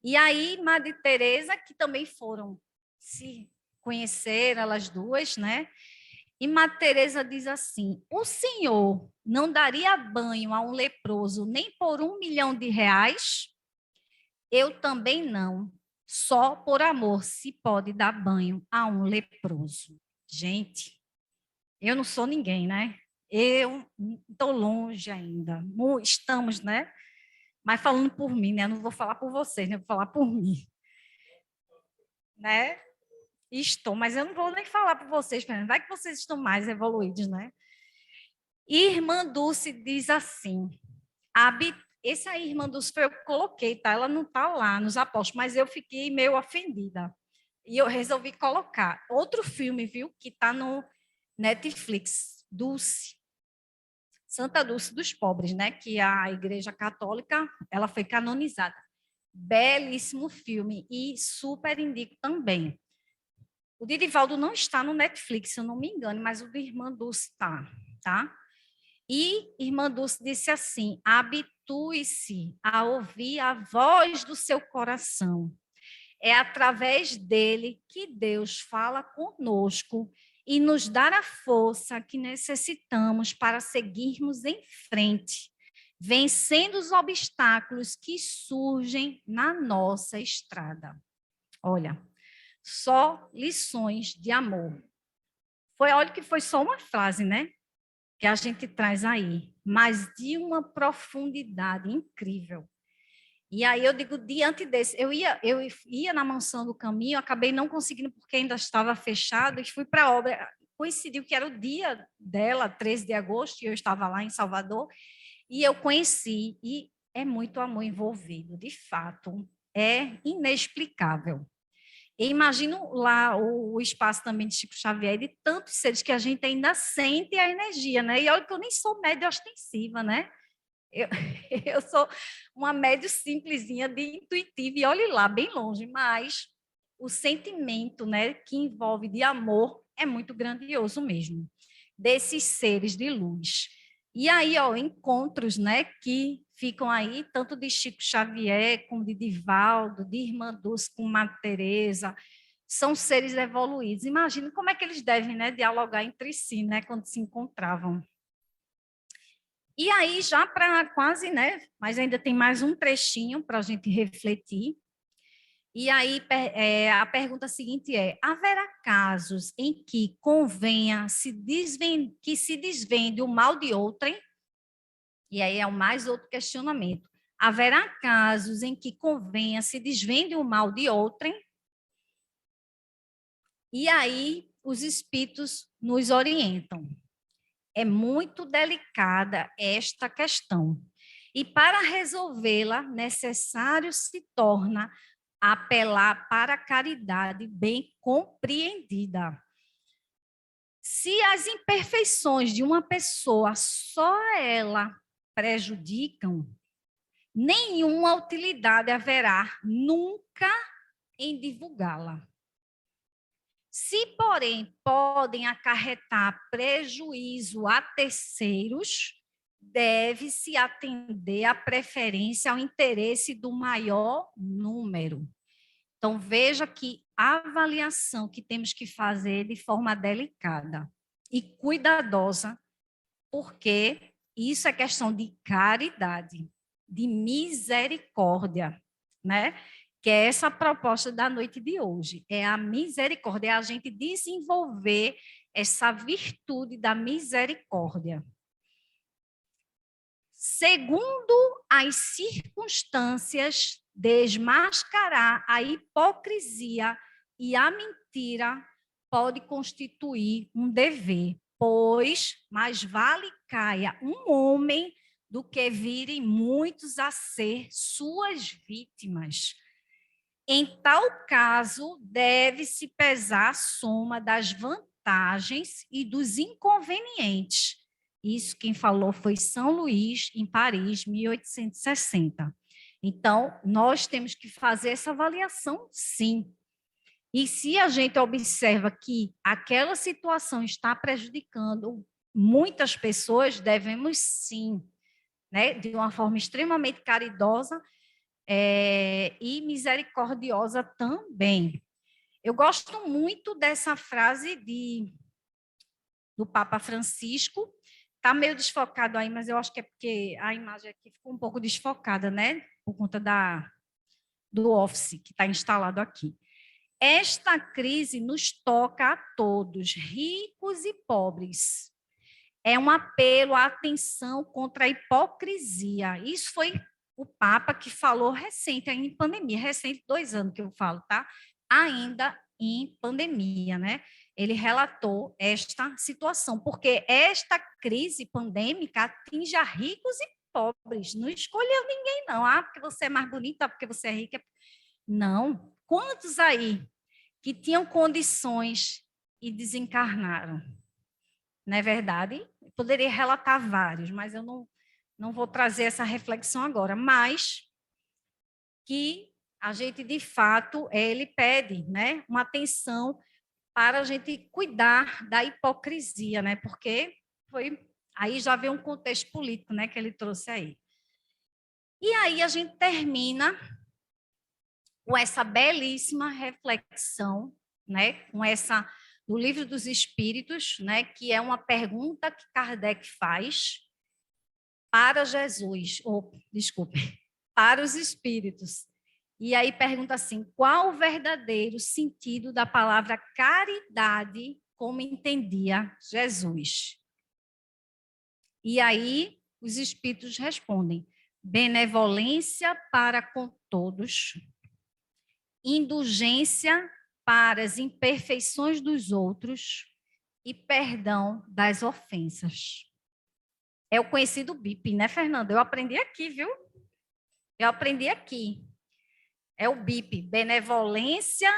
E aí, Madre Teresa, que também foram se conhecer, elas duas, né? E Madre Teresa diz assim: o senhor não daria banho a um leproso nem por R$ 1 milhão? Eu também não. Só por amor se pode dar banho a um leproso. Gente, eu não sou ninguém, né? Eu estou longe ainda. Estamos, né? Mas falando por mim, né? Eu não vou falar por vocês, né? Eu vou falar por mim, né? Estou, mas eu não vou nem falar por vocês, vai que vocês estão mais evoluídos, né? Irmã Dulce diz assim: esse aí, Irmã Dulce, foi eu que coloquei, tá? Ela não está lá nos apóstolos, mas eu fiquei meio ofendida. E eu resolvi colocar outro filme, viu? Que está no Netflix, Dulce. Santa Dulce dos Pobres, né? Que a Igreja Católica, ela foi canonizada. Belíssimo filme e super indico também. O de Divaldo não está no Netflix, se eu não me engano, mas o de Irmã Dulce está, tá? E Irmã Dulce disse assim: habitue-se a ouvir a voz do seu coração. É através dele que Deus fala conosco e nos dá a força que necessitamos para seguirmos em frente, vencendo os obstáculos que surgem na nossa estrada. Olha, só lições de amor. Olha que foi só uma frase, né? Que a gente traz aí, mas de uma profundidade incrível. E aí eu digo, diante desse, eu ia na Mansão do Caminho, acabei não conseguindo porque ainda estava fechado, e fui para a obra. Coincidiu que era o dia dela, 13 de agosto, e eu estava lá em Salvador, e eu conheci, e é muito amor envolvido, de fato, é inexplicável. E imagino lá o espaço também de Chico Xavier, de tantos seres que a gente ainda sente a energia, né? E olha que eu nem sou média ostensiva, né? Eu, eu sou uma médio simplesinha de intuitiva, e olhe lá, bem longe, mas o sentimento, né, que envolve de amor é muito grandioso mesmo, desses seres de luz. E aí, ó, encontros, né, que ficam aí, tanto de Chico Xavier, como de Divaldo, de Irmã Dulce com Madre Teresa, são seres evoluídos. Imagina como é que eles devem, né, dialogar entre si, né, quando se encontravam. E aí, já para quase, né? Mas ainda tem mais um trechinho para a gente refletir. E aí, a pergunta seguinte é: haverá casos em que convenha que se desvende o mal de outrem? E aí é o mais outro questionamento. Haverá casos em que convenha se desvende o mal de outrem? E aí, os espíritos nos orientam. É muito delicada esta questão. E para resolvê-la, necessário se torna apelar para a caridade bem compreendida. Se as imperfeições de uma pessoa só ela prejudicam, nenhuma utilidade haverá nunca em divulgá-la. Se, porém, podem acarretar prejuízo a terceiros, deve-se atender à preferência ao interesse do maior número. Então, veja que a avaliação que temos que fazer de forma delicada e cuidadosa, porque isso é questão de caridade, de misericórdia, né? Que é essa a proposta da noite de hoje, é a misericórdia, é a gente desenvolver essa virtude da misericórdia. Segundo as circunstâncias, desmascarar a hipocrisia e a mentira pode constituir um dever, pois mais vale caia um homem do que virem muitos a ser suas vítimas. Em tal caso, deve-se pesar a soma das vantagens e dos inconvenientes. Isso quem falou foi São Luís, em Paris, 1860. Então, nós temos que fazer essa avaliação, sim. E se a gente observa que aquela situação está prejudicando muitas pessoas, devemos sim, né, de uma forma extremamente caridosa, e misericordiosa também. Eu gosto muito dessa frase do Papa Francisco. Está meio desfocado aí, mas eu acho que é porque a imagem aqui ficou um pouco desfocada, né? Por conta do Office que está instalado aqui. Esta crise nos toca a todos, ricos e pobres. É um apelo à atenção contra a hipocrisia. Isso foi o Papa que falou recente, ainda em pandemia, recente, 2 anos que eu falo, tá? Ainda em pandemia, né? Ele relatou esta situação, porque esta crise pandêmica atinge a ricos e pobres, não escolheu ninguém, não. Ah, porque você é mais bonita, porque você é rica. Não. Quantos aí que tinham condições e desencarnaram? Não é verdade? Eu poderia relatar vários, mas eu não vou trazer essa reflexão agora. Mas que a gente, de fato, ele pede, né, uma atenção para a gente cuidar da hipocrisia, né? Porque aí já vem um contexto político, né, que ele trouxe aí. E aí a gente termina com essa belíssima reflexão, né, com essa do Livro dos Espíritos, né, que é uma pergunta que Kardec faz para Jesus, ou desculpe, para os espíritos. E aí pergunta assim: qual o verdadeiro sentido da palavra caridade, como entendia Jesus? E aí os espíritos respondem: benevolência para com todos, indulgência para as imperfeições dos outros e perdão das ofensas. É o conhecido BIP, né, Fernanda? Eu aprendi aqui, viu? Eu aprendi aqui. É o BIP, benevolência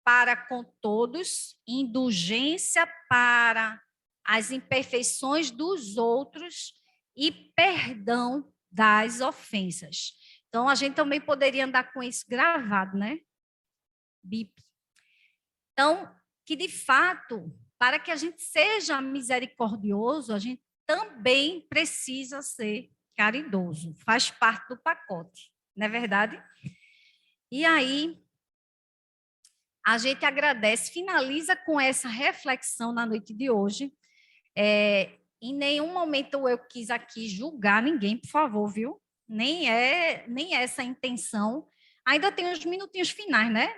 para com todos, indulgência para as imperfeições dos outros e perdão das ofensas. Então, a gente também poderia andar com isso gravado, né? BIP. Então, que de fato, para que a gente seja misericordioso, a gente também precisa ser caridoso. Faz parte do pacote, não é verdade? E aí, a gente agradece, finaliza com essa reflexão na noite de hoje. Em nenhum momento eu quis aqui julgar ninguém, por favor, viu? Nem essa a intenção. Ainda tem uns minutinhos finais, né?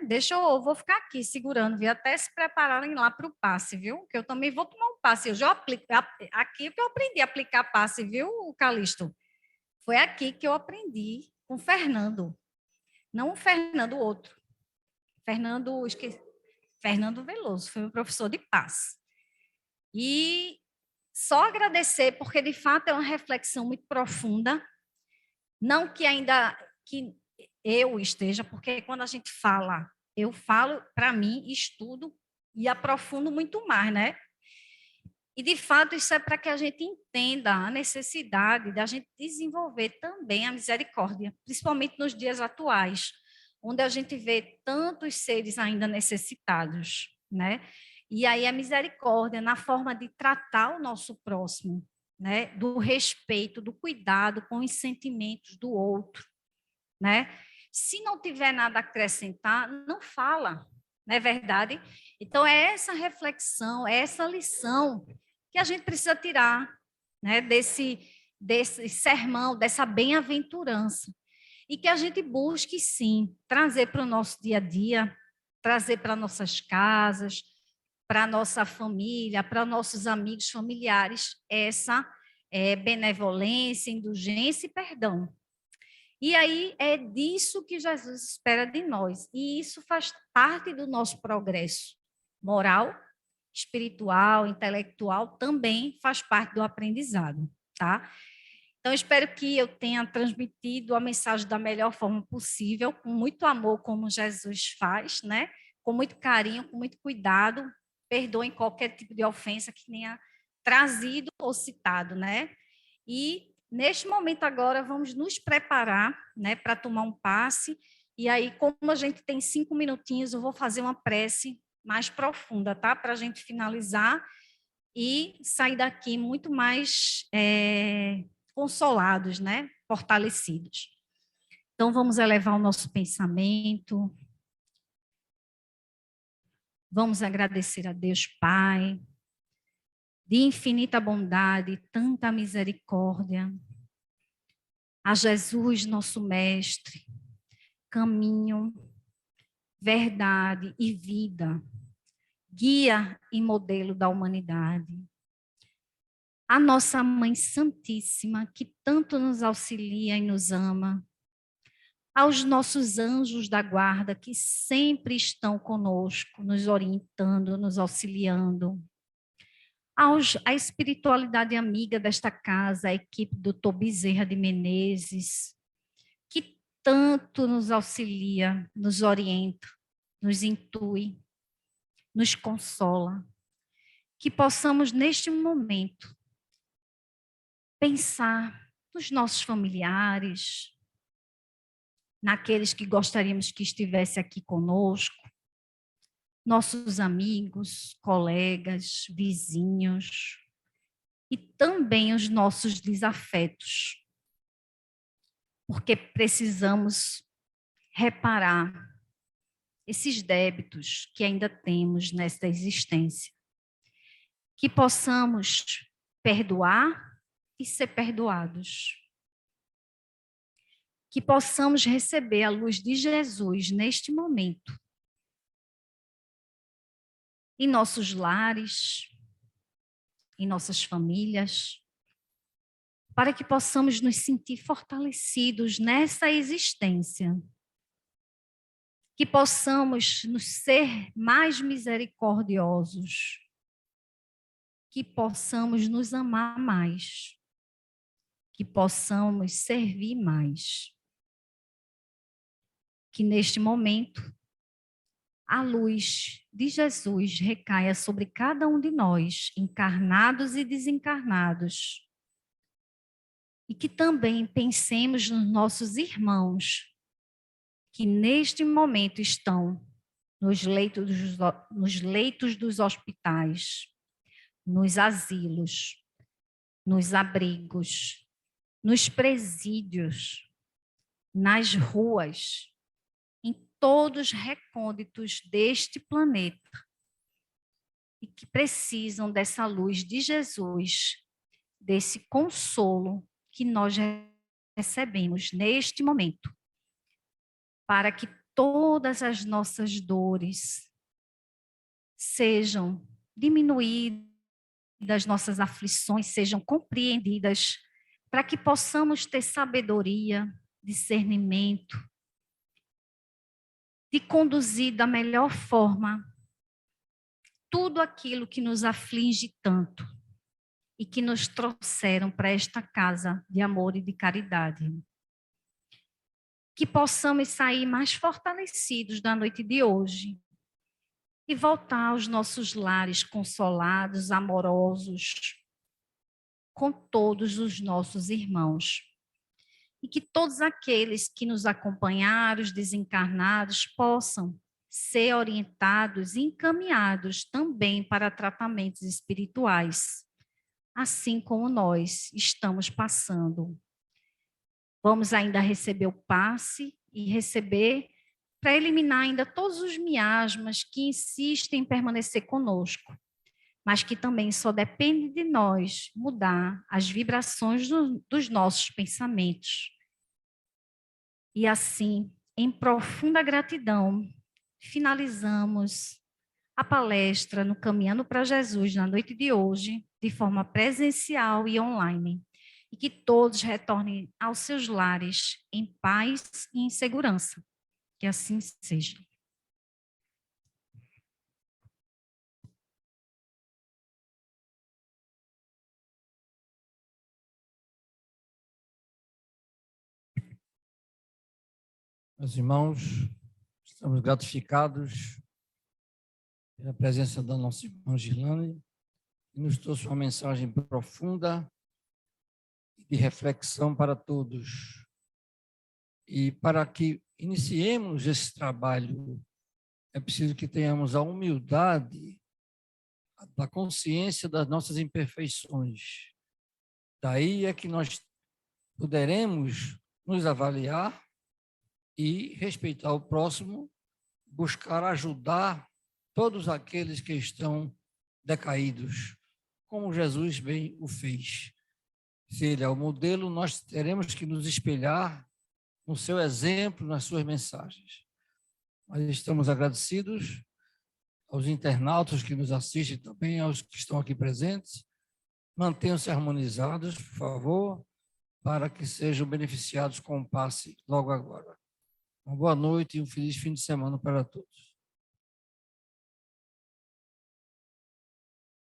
Vou ficar aqui segurando, viu? Até se prepararem lá para o passe, viu? Que eu também vou tomar um passe. Eu já aplico aqui que eu aprendi a aplicar passe, viu, Calixto? Foi aqui que eu aprendi com o Fernando. Não o Fernando, o outro. Fernando Veloso, foi meu professor de passe. E só agradecer, porque de fato é uma reflexão muito profunda. Não que ainda que eu esteja, porque quando a gente fala, eu falo para mim, estudo e aprofundo muito mais, né? E de fato isso é para que a gente entenda a necessidade da gente desenvolver também a misericórdia, principalmente nos dias atuais, onde a gente vê tantos seres ainda necessitados, né? E aí a misericórdia na forma de tratar o nosso próximo, né? Do respeito, do cuidado com os sentimentos do outro, né? Se não tiver nada a acrescentar, não fala, não é verdade? Então é essa reflexão, é essa lição que a gente precisa tirar, né? Desse sermão, dessa bem-aventurança. E que a gente busque, sim, trazer para o nosso dia a dia, trazer para nossas casas, para a nossa família, para nossos amigos familiares, essa benevolência, indulgência e perdão. E aí é disso que Jesus espera de nós. E isso faz parte do nosso progresso moral, espiritual, intelectual, também faz parte do aprendizado, tá? Então, espero que eu tenha transmitido a mensagem da melhor forma possível, com muito amor, como Jesus faz, né? Com muito carinho, com muito cuidado. Perdoem qualquer tipo de ofensa que tenha trazido ou citado, né? E, neste momento agora, vamos nos preparar, né, para tomar um passe. E aí, como a gente tem 5 minutinhos, eu vou fazer uma prece mais profunda, tá? Para a gente finalizar e sair daqui muito mais consolados, né? Fortalecidos. Então, vamos elevar o nosso pensamento. Vamos agradecer a Deus Pai, de infinita bondade, tanta misericórdia. A Jesus, nosso Mestre, caminho, verdade e vida, guia e modelo da humanidade. A nossa Mãe Santíssima, que tanto nos auxilia e nos ama, aos nossos anjos da guarda, que sempre estão conosco, nos orientando, nos auxiliando, à espiritualidade amiga desta casa, a equipe do Dr. Bezerra de Menezes, que tanto nos auxilia, nos orienta, nos intui, nos consola, que possamos, neste momento, pensar nos nossos familiares, naqueles que gostaríamos que estivesse aqui conosco, nossos amigos, colegas, vizinhos, e também os nossos desafetos, porque precisamos reparar esses débitos que ainda temos nesta existência, que possamos perdoar e ser perdoados, que possamos receber a luz de Jesus neste momento, em nossos lares, em nossas famílias, para que possamos nos sentir fortalecidos nessa existência, que possamos nos ser mais misericordiosos, que possamos nos amar mais, que possamos servir mais. Que neste momento a luz de Jesus recaia sobre cada um de nós, encarnados e desencarnados, e que também pensemos nos nossos irmãos que neste momento estão nos leitos dos hospitais, nos asilos, nos abrigos, nos presídios, nas ruas, em todos os recônditos deste planeta, e que precisam dessa luz de Jesus, desse consolo que nós recebemos neste momento, para que todas as nossas dores sejam diminuídas, nossas aflições sejam compreendidas, para que possamos ter sabedoria, discernimento, de conduzir da melhor forma tudo aquilo que nos aflige tanto e que nos trouxeram para esta casa de amor e de caridade. Que possamos sair mais fortalecidos da noite de hoje e voltar aos nossos lares consolados, amorosos, com todos os nossos irmãos. E que todos aqueles que nos acompanharam, os desencarnados, possam ser orientados e encaminhados também para tratamentos espirituais, assim como nós estamos passando. Vamos ainda receber o passe e receber para eliminar ainda todos os miasmas que insistem em permanecer conosco, mas que também só depende de nós mudar as vibrações dos nossos pensamentos. E assim, em profunda gratidão, finalizamos a palestra no Caminhando para Jesus na noite de hoje, de forma presencial e online. E que todos retornem aos seus lares em paz e em segurança. Que assim seja. Meus irmãos, estamos gratificados pela presença da nossa irmã Girlane, que nos trouxe uma mensagem profunda de reflexão para todos. E para que iniciemos esse trabalho, é preciso que tenhamos a humildade da consciência das nossas imperfeições. Daí é que nós poderemos nos avaliar e respeitar o próximo, buscar ajudar todos aqueles que estão decaídos, como Jesus bem o fez. Se ele é o modelo, nós teremos que nos espelhar no seu exemplo, nas suas mensagens. Mas estamos agradecidos aos internautas que nos assistem também, aos que estão aqui presentes. Mantenham-se harmonizados, por favor, para que sejam beneficiados com o passe logo agora. Uma boa noite e um feliz fim de semana para todos.